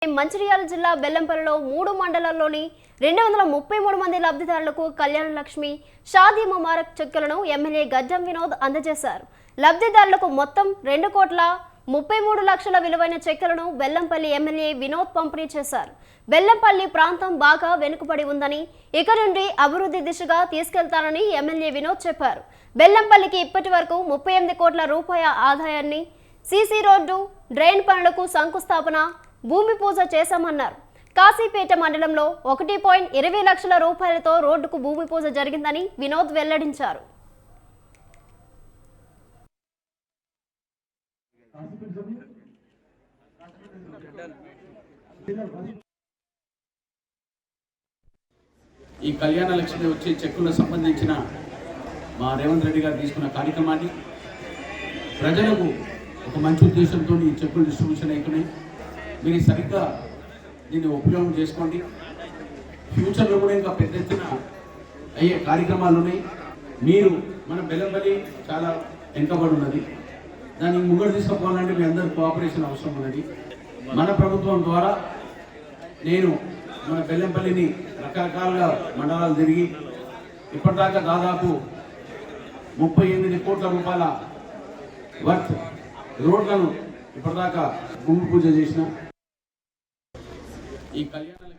మంచిర్యాల జిల్లా బెల్లంపల్లిలో 3 మండలాల్లోని 233 మంది లబ్ధిదారులకు కళ్యాణ లక్ష్మి షాదీ ముబారక్ చెక్కులను ఎమ్మెల్యే గడ్డం వినోద్ అందజేశారు. లబ్ధిదారులకు మొత్తం 2,33,00,000 విలువైన చెక్కులను బెల్లంపల్లి ఎమ్మెల్యే వినోద్ పంపిణీ చేశారు. బెల్లంపల్లి ప్రాంతం బాగా వెనుకబడి ఉందని ఇక నుండి అభివృద్ధి దిశగా తీసుకెళ్తానని ఎమ్మెల్యే వినోద్ చెప్పారు. బెల్లంపల్లికి ఇప్పటివరకు 38 కోట్ల రూపాయల ఆదాయాన్ని సీసీ రోడ్డు, డ్రైన్ పనులకు శంకుస్థాపన, భూమి పూజ చేశామన్నారు. కాశీపేట మండలంలో 1.20 లక్షల రూపాయలతో రోడ్డుకు భూమి పూజ జరిగిందని వినోద్ వెల్లడించారు. ఈ కళ్యాణ లక్ష్మి వచ్చే చెక్కులకు సంబంధించిన మా రేవంత్ రెడ్డి గారు తీసుకున్న కార్యక్రమాన్ని ప్రజలకు ఒక మంచి ఉద్దేశంతో ఈ చెక్కులు డిస్ట్రిబ్యూషన్ అవుతున్నాయి. మీరు సరిగ్గా దీన్ని ఉపయోగం చేసుకోండి. ఫ్యూచర్లో కూడా ఇంకా పెద్ద ఎత్తున అయ్యే కార్యక్రమాలు ఉన్నాయి. మీరు మన బెల్లంపల్లి చాలా వెనుకబడి ఉన్నది. దాన్ని ముంగడు తీసుకుపోవాలంటే మీ అందరి కోఆపరేషన్ అవసరం ఉన్నది. మన ప్రభుత్వం ద్వారా నేను మన బెల్లంపల్లిని రకరకాలుగా మండలాలు తిరిగి ఇప్పటిదాకా దాదాపు 38 కోట్ల రూపాయల వర్త్ రోడ్లను ఇప్పటిదాకా భూమి పూజ చేసిన ఈ కళ్యాణ